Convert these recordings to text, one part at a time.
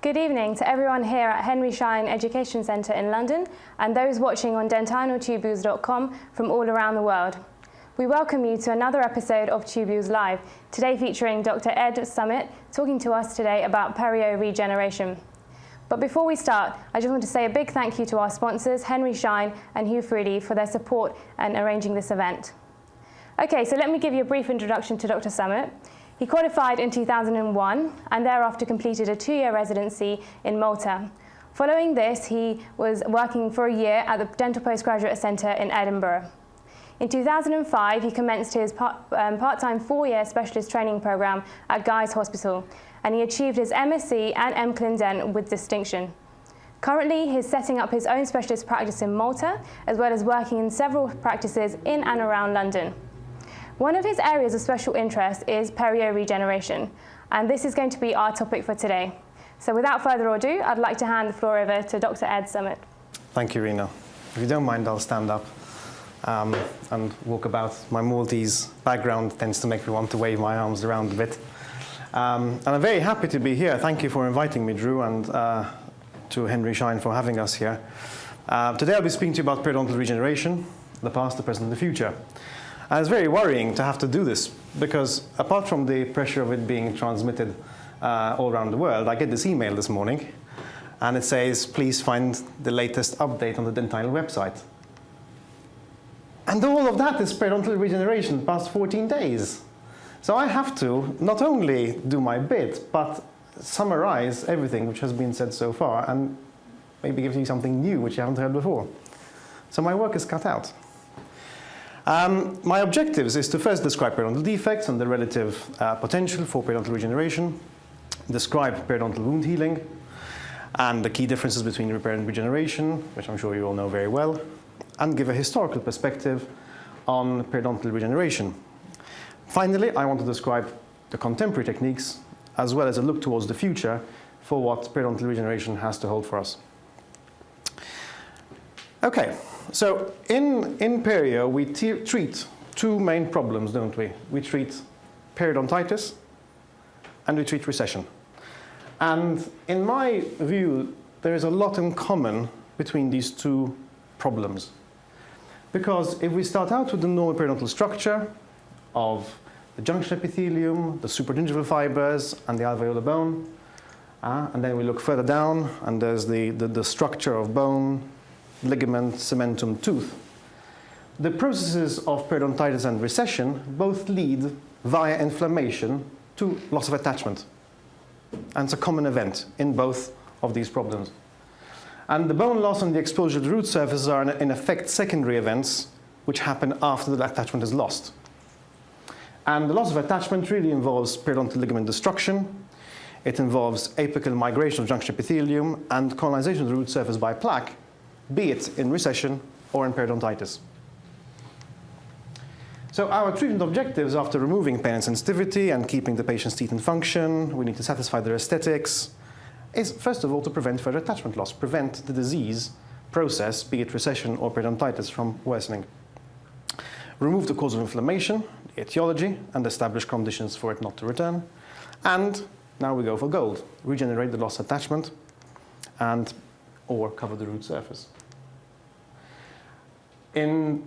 Good evening to everyone here at Henry Schein Education Centre in London and those watching on dentinaltubules.com from all around the world. We welcome you to another episode of Tubules Live, today featuring Dr. Ed Sammut talking to us today about perio regeneration. But before we start, I just want to say a big thank you to our sponsors, Henry Schein and Hugh Freedy, for their support in arranging this event. Okay, so let me give you a brief introduction to Dr. Sammut. He qualified in 2001 and thereafter completed a 2-year residency in Malta. Following this, he was working for a year at the Dental Postgraduate Centre in Edinburgh. In 2005, he commenced his part-time 4-year specialist training programme at Guy's Hospital, and he achieved his MSc and MClin with distinction. Currently, he's setting up his own specialist practice in Malta, as well as working in several practices in and around London. One of his areas of special interest is perio regeneration, and this is going to be our topic for today. So without further ado, I'd like to hand the floor over to Dr. Ed Sammut. Thank you, Rena. If you don't mind, I'll stand up and walk about. My Maltese background tends to make me want to wave my arms around a bit. And I'm very happy to be here. Thank you for inviting me, Drew, and to Henry Schein for having us here. Today I'll be speaking to you about periodontal regeneration, the past, the present, and the future. And it's very worrying to have to do this because apart from the pressure of it being transmitted all around the world, I get this email this morning and it says, please find the latest update on the Dentinal website. And all of that is periodontal regeneration past 14 days. So I have to not only do my bit, but summarize everything which has been said so far and maybe give you something new which you haven't heard before. So my work is cut out. My objectives is to first describe periodontal defects and the relative potential for periodontal regeneration, describe periodontal wound healing, and the key differences between repair and regeneration, which I'm sure you all know very well, and give a historical perspective on periodontal regeneration. Finally, I want to describe the contemporary techniques as well as a look towards the future for what periodontal regeneration has to hold for us. Okay. So in perio, we treat two main problems, don't we? We treat periodontitis and we treat recession. And in my view, there is a lot in common between these two problems. Because if we start out with the normal periodontal structure of the junction epithelium, the supragingival fibers, and the alveolar bone, and then we look further down, and there's the structure of bone, ligament, cementum, tooth. The processes of periodontitis and recession both lead via inflammation to loss of attachment. And it's a common event in both of these problems. And the bone loss and the exposure to the root surfaces are in effect secondary events which happen after the attachment is lost. And the loss of attachment really involves periodontal ligament destruction. It involves apical migration of junction epithelium and colonization of the root surface by plaque, be it in recession or in periodontitis. So our treatment objectives after removing pain and sensitivity and keeping the patient's teeth in function, we need to satisfy their aesthetics, is first of all to prevent further attachment loss, prevent the disease process, be it recession or periodontitis, from worsening. Remove the cause of inflammation, the etiology, and establish conditions for it not to return. And now we go for gold, regenerate the lost attachment or cover the root surface. In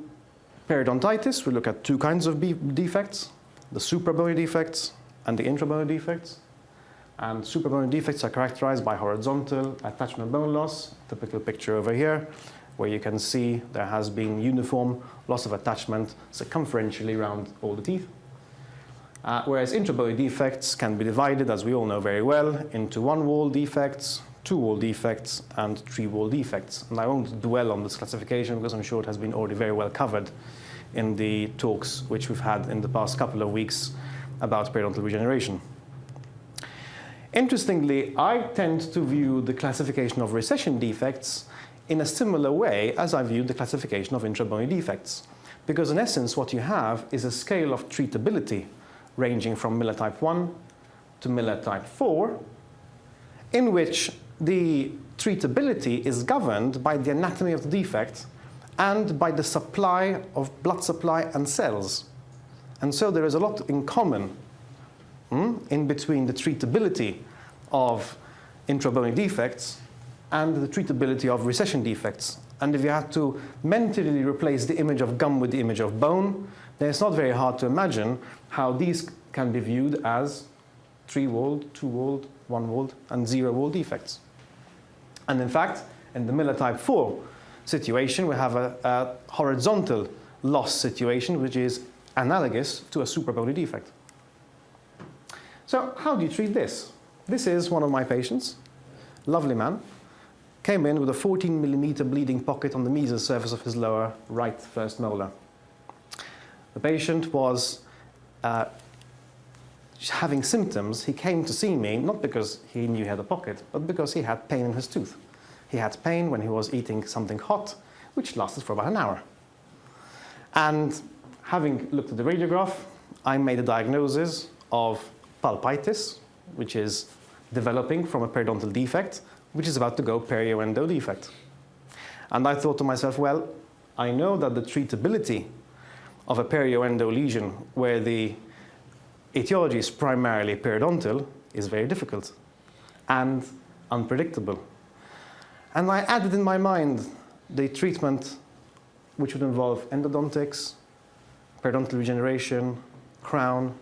periodontitis, we look at two kinds of defects, the suprabony defects and the intrabony defects. And suprabony defects are characterized by horizontal attachment bone loss, typical picture over here, where you can see there has been uniform loss of attachment circumferentially around all the teeth. Whereas intrabony defects can be divided, as we all know very well, into one-wall defects, two-wall defects, and three-wall defects. And I won't dwell on this classification because I'm sure it has been already very well covered in the talks which we've had in the past couple of weeks about periodontal regeneration. Interestingly, I tend to view the classification of recession defects in a similar way as I viewed the classification of intrabony defects. Because in essence, what you have is a scale of treatability ranging from Miller type 1 to Miller type 4, in which the treatability is governed by the anatomy of the defect and by the supply of blood supply and cells. And so there is a lot in common in between the treatability of intrabony defects and the treatability of recession defects. And if you had to mentally replace the image of gum with the image of bone, then it's not very hard to imagine how these can be viewed as 3-walled, 2-walled, 1-walled, and 0-walled defects. And in fact, in the Miller type 4 situation, we have a horizontal loss situation, which is analogous to a superbony defect. So how do you treat this? This is one of my patients, lovely man, came in with a 14 millimeter bleeding pocket on the mesial surface of his lower right first molar. The patient was having symptoms. He came to see me not because he knew he had a pocket, but because he had pain in his tooth. He had pain when he was eating something hot, which lasted for about an hour. And having looked at the radiograph, I made a diagnosis of pulpitis, which is developing from a periodontal defect, which is about to go perioendo defect. And I thought to myself, well, I know that the treatability of a perioendo lesion where the etiology is primarily periodontal is very difficult and unpredictable. And I added in my mind the treatment which would involve endodontics, periodontal regeneration, crown,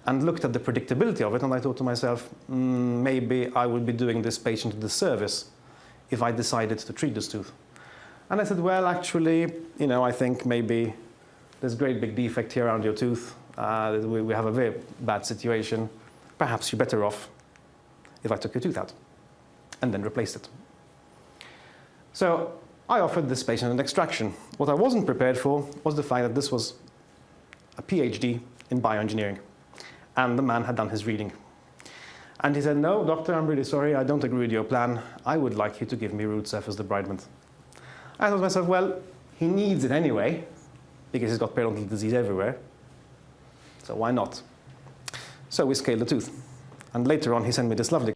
and looked at the predictability of it, and I thought to myself, maybe I would be doing this patient a disservice if I decided to treat this tooth. And I said, well, actually, I think maybe there's a great big defect here around your tooth. We have a very bad situation. Perhaps you're better off if I took your tooth out and then replaced it. So I offered this patient an extraction. What I wasn't prepared for was the fact that this was a PhD in bioengineering. And the man had done his reading. And he said, no, doctor, I'm really sorry, I don't agree with your plan. I would like you to give me root surface debridement. I thought to myself, well, he needs it anyway, because he's got periodontal disease everywhere. So why not? So we scaled the tooth. And later on, he sent me this lovely